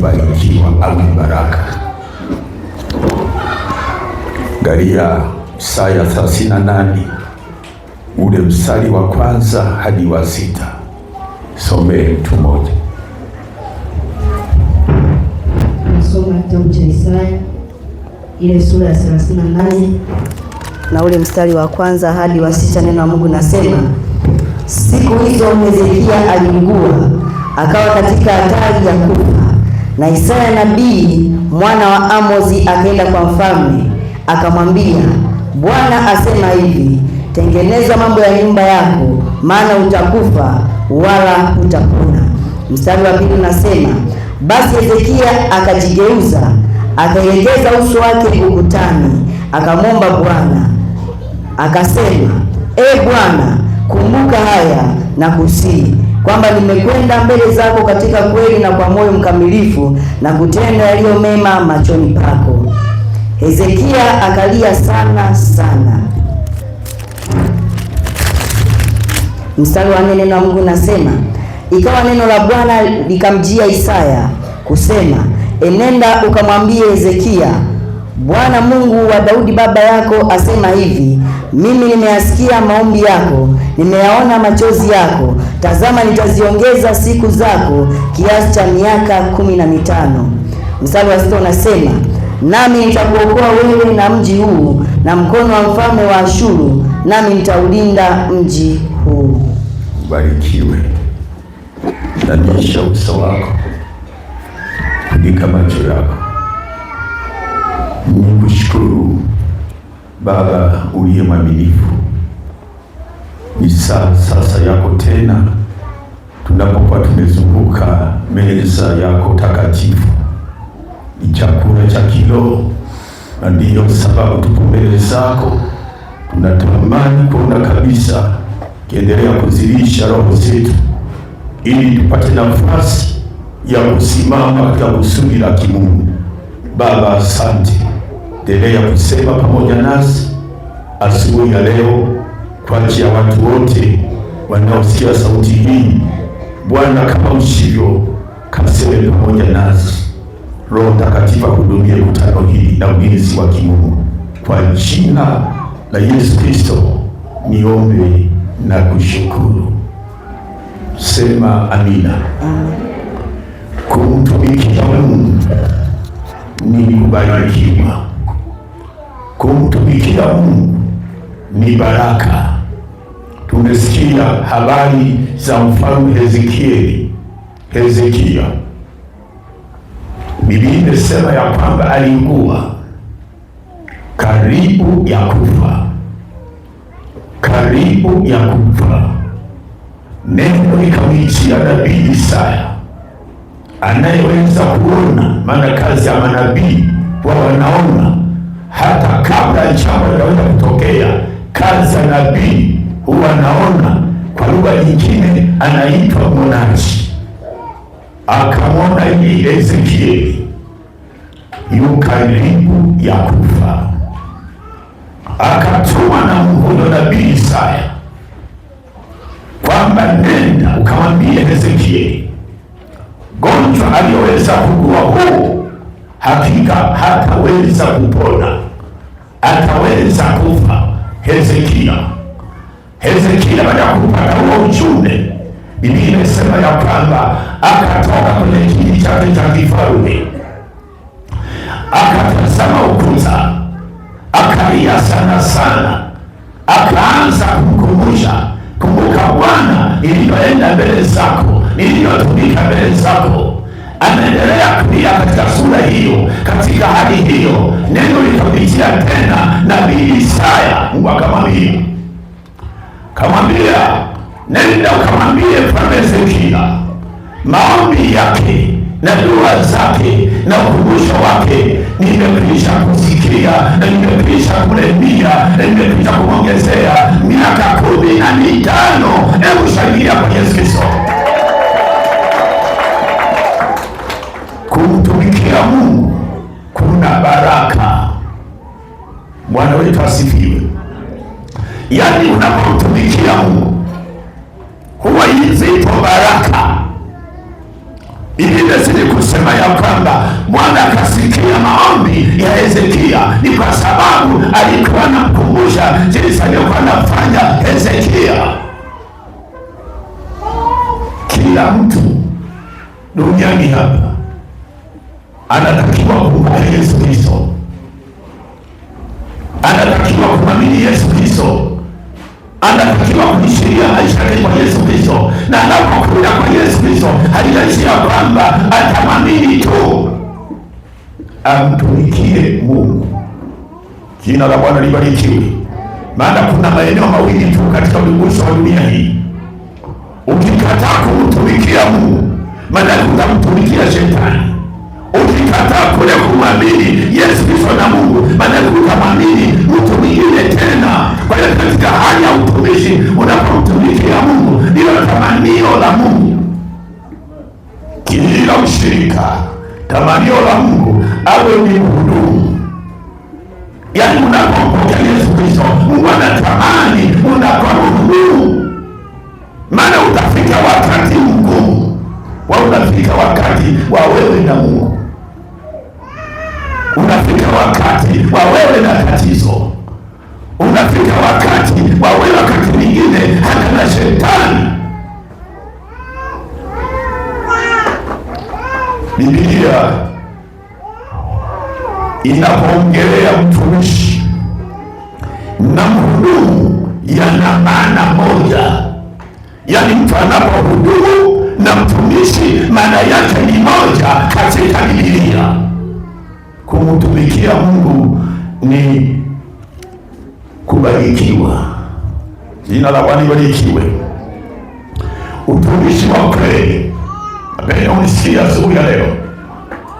kubarikiwa au baraka. Angalia Isaya 38 ule mstari wa kwanza hadi wa 6. Somee mtu mmoja. Nasoma kitabu cha Isaya ile sura ya 38 na ule mstari wa kwanza hadi wa 6. Neno la Mungu nasema, siku hizo Hezekia aliugua akawa katika hatari ya kufa, na Isaya nabii mwana wa Amozi akaenda kwa mfalme akamwambia, Bwana asema hivi, tengeneza mambo ya nyumba yako, maana utakufa wala hutapona. Mstari wa 2 nasema, basi Hezekia akajigeuza akaelekeza uso wake ukutani akamwomba Bwana akasema, Bwana, kumbuka haya na kusihi kwamba nimekwenda mbele zako katika kweli na kwa moyo mkamilifu na kutenda yaliyo mema machoni pako. Hezekia akalia sana sana. Mstari wa 4, neno la Mungu nasema, ikawa neno la Bwana likamjia Isaya kusema, enenda ukamwambie Hezekia, Bwana Mungu wa Daudi baba yako asema hivi, mimi nimeyasikia maombi yako, nimeyaona machozi yako. Tazama, nitaziongeza siku zako kiasi cha miaka 15. Mstari wa 6 unasema, nami nitakuokoa wewe na mji huu na mkono wa mfalme wa Ashuru, nami nitaulinda mji huu. Barikiwe. Nanisha uso wako, funika macho yako. Nikushukuru Baba uliye mwaminifu. Ni sasa yako tena tunapokuwa tumezunguka meza yako takatifu. Ni chakula cha kiroho, na ndiyo sababu tupo mbele zako. Tunatamani kuona kabisa kiendelea kuzilisha roho zetu, ili tupate nafasi ya kusimama katika kusudi la kimungu. Baba, asante. Endelea kusema pamoja nasi asubuhi ya leo kwa ajili ya watu wote wanaosikia sauti hii. Bwana, kama ushivyo, kaseme pamoja nasi. Roho Mtakatifu ahudumie mkutano hii na ulinzi wa kimungu. Kwa jina la Yesu Kristo niombe na kushukuru. Sema amina. Kumtumikia Mungu ni kubarikiwa. Kumtumikia Mungu ni baraka. Tumesikia habari za mfalme Hezekia. Biblia imesema ya kwamba aliugua karibu ya kufa. Neno likamjia nabii Isaya anayeweza kuona, maana kazi ya manabii wanaona hata kabla jambo linaweza kutokea. Kazi ya nabii huwa anaona, kwa lugha nyingine anaitwa mwonaji. Akamwona Hezekieli yu karibu ya kufa, akatuma na huyo nabii Isaya kwamba nenda ukamwambie Hezekieli, gonjwa aliyoweza kugua huu hakika hataweza kupona, ataweza kufa. Hezekia baada ya kupata huo ujumbe, Biblia imesema ya kwamba akatoka kwenye kiti chake cha kifalme, akatazama ukuta, akalia sana sana, akaanza kumkumbusha, kumbuka Bwana niliyoenda mbele zako, niliyotumika mbele zako. Anaendelea kulia katika sura hiyo, katika hali hiyo. Neno likapitia tena nabii Isaya. Mungu akamwambia, nenda ukamwambie mfalme Hezekia maombi yake na dua zake na ukumbusho wake nimekwisha kusikia, na nimekwisha kulemia, na nimekwisha kumwongezea miaka 15. Hebu shangilia kwa Yesu Kristo. Kumtumikia Mungu kuna baraka. Bwana wetu asifiwe. Yaani unapomtumikia Mungu huwa hizi ipo baraka. Biblia inasema ya kwamba ya maombi ya Hezekia ni kwa sababu alikuwa anamkumbusha jinsi alikuwa anafanya Hezekia. Kila mtu duniani hapa anatakiwa kumkumbuka Yesu Kristo, anatakiwa kumwamini Yesu Kristo, anatakiwa kuishiria maisha yake kwa Yesu Kristo, na anapokuja kwa Yesu Kristo halijaishia kwamba atamwamini tu, amtumikie Mungu. Jina la Bwana libarikiwe. Maana kuna maeneo mawili tu katika ulimwengu wa dunia hii. Ukikataa kumtumikia Mungu, maana utamtumikia shetani. Ukikataa kule kumwamini Yesu Kristo na Mungu, maana utamwamini mtu mwingine tena. Kwa hiyo katika hali ya utumishi, unapomtumikia Mungu, ndilo tamanio la Mungu. Kila mshirika, tamanio la Mungu awe ni mhudumu. Yaani unapompokea Yesu Kristo, Mungu anatamani unakuwa mhudumu. Maana utafika wakati mgumu, unafika wakati wa wewe na Mungu, unafika wakati wa wewe na tatizo, unafika wakati wa wewe wakati mwingine hata na shetani. Biblia inapoongelea mtumishi na mhudumu yana maana moja. Yaani mtu anapohudumu na mtumishi maana yake ni moja katika Biblia. Kumtumikia Mungu ni kubarikiwa. Jina la Bwana libarikiwe. Utumishi wa kweli, napenda unisikia asubuhi ya leo,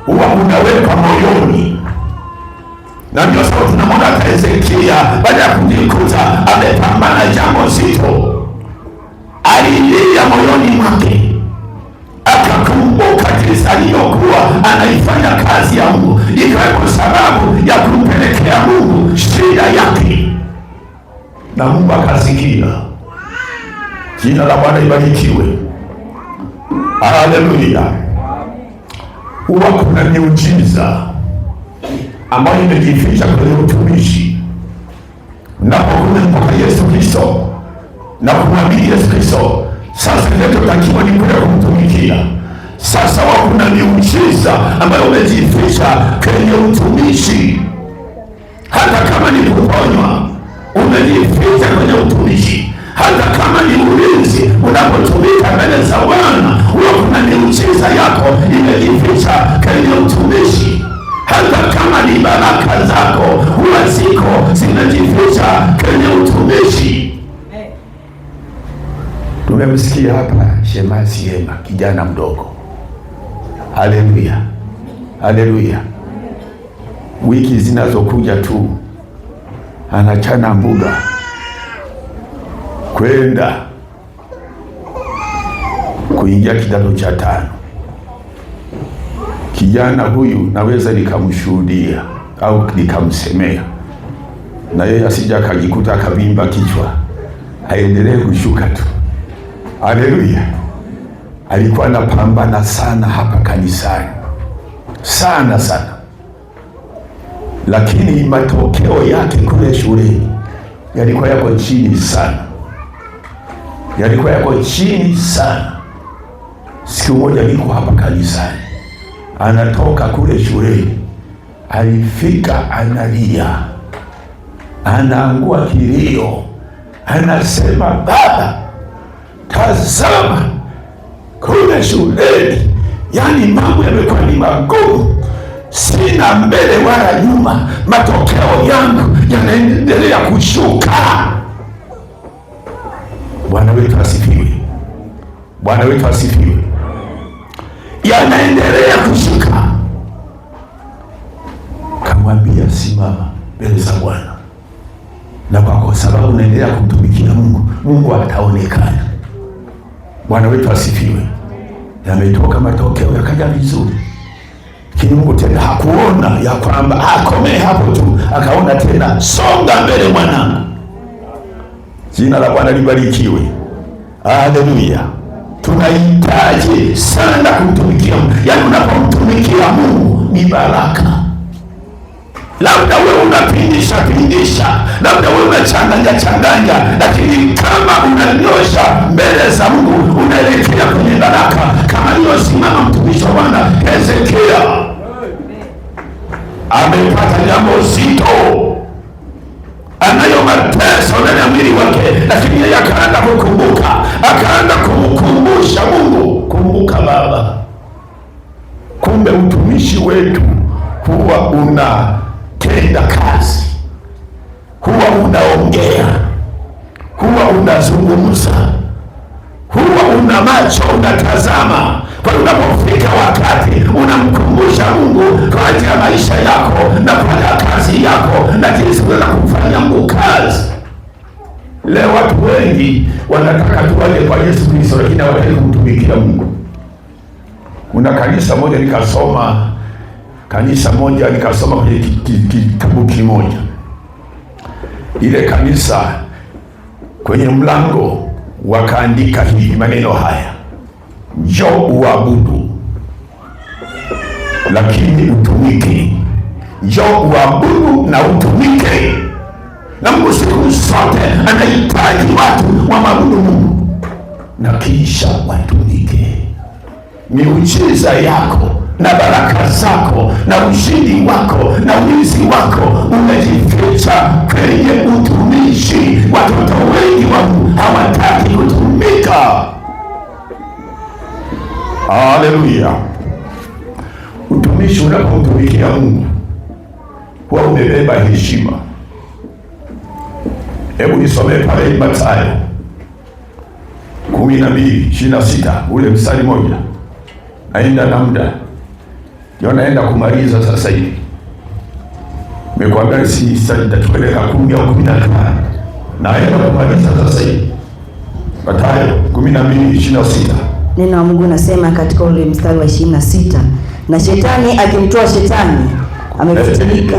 huwa unawekwa moyoni. Na ndio sababu tunamwona Hezekia baada ya kujikuta amepambana jambo zito, alilia moyoni mwake, akakumbuka jinsi aliyokuwa anaifanya kazi ya Mungu, ikawa kwa sababu ya kumpelekea Mungu shida yake, na Mungu akasikia. Jina la Bwana libarikiwe. Haleluya. Huwa kuna miujiza ambayo imejificha kwenye utumishi. Unapokuja mpaka Yesu Kristo na kumwamini Yesu Kristo, sasa kinachotakiwa ni kwenda kumtumikia. Sasa kuna miujiza ambayo umejificha kwenye utumishi. Hata kama ni kuponywa, umejificha kwenye utumishi. Hata kama ni ulinzi, unapotumika mbele za Bwana, huwa kuna miujiza yako imejificha kwenye utumishi. Hata kama ni baraka zako, huwa ziko zimejificha kwenye utumishi. Tumemsikia hapa Shemasi Hema, kijana mdogo. Haleluya, haleluya. Wiki zinazokuja tu anachana mbuga kwenda kuingia kidato cha 5. Kijana huyu naweza nikamshuhudia au nikamsemea, na yeye asija akajikuta akavimba kichwa, aendelee kushuka tu. Haleluya. Alikuwa anapambana sana hapa kanisani, sana sana, lakini matokeo yake kule shuleni yalikuwa yako chini sana, yalikuwa yako chini sana. Siku moja niko hapa kanisani, anatoka kule shuleni, alifika analia, anaangua kilio, anasema, baba, tazama kule shuleni, yani mambo yamekuwa ni magumu, sina mbele wala nyuma, matokeo yangu yanaendelea kushuka. Bwana wetu asifiwe. Bwana wetu asifiwe. Yanaendelea kushuka. Kamwambia, simama mbele za Bwana, na kwa sababu unaendelea kumtumikia Mungu, Mungu ataonekana. Bwana wetu asifiwe. Yametoka matokeo yakaja vizuri, lakini Mungu tena hakuona ya kwamba akomee hapo tu, akaona tena, songa mbele mwanangu. Jina la Bwana libarikiwe. Haleluya. Tunahitaji sana kumtumikia Mungu. Yaani unapomtumikia Mungu ni baraka. labda wewe unapindisha, labda wewe unachanganya, lakini kama unanyosha mbele za Mungu, unaelekea kwenye baraka, kama aliyosimama mtumishi wa Bwana Hezekia. Amepata jambo zito, anayo mateso ndani ya mwili wake, lakini yeye akaanza kukumbuka, akaanza kumkumbusha Mungu, kumbuka Baba. Kumbe utumishi wetu huwa unatenda kazi, huwa unaongea, huwa unazungumza, huwa una macho, unatazama. Kwa unapofika wakati unamkumbusha Mungu kwa ajili ya maisha yako na kwa kazi yako na jinsi unaweza kumfanyia Mungu kazi. Leo watu wengi wanataka tu waje kwa Yesu Kristo, lakini hawataki kumtumikia Mungu. Kuna kanisa moja nikasoma kwenye kitabu kimoja. Ile kanisa kwenye mlango wakaandika hivi maneno haya: njoo uabudu lakini utumike. Njoo uabudu na utumike. Na Mungu siku zote anahitaji watu wamwabudu Mungu na kisha watumike. Miujiza yako na baraka zako na ushindi wako na ulinzi wako umejificha kwenye utumishi. Watoto wengi wa Mungu hawataki kutumika. Haleluya! Utumishi unapomtumikia Mungu huwa umebeba heshima. Hebu nisomee pale Mathayo 12:26 ule mstari moja. Naenda na muda, ndio naenda kumaliza sasa hivi. Nimekwambia nitatupeleka 10 au 15, naenda kumaliza sasa hivi. Mathayo 12:26. Neno la Mungu nasema katika ule mstari wa 26, na shetani akimtoa shetani amefitilika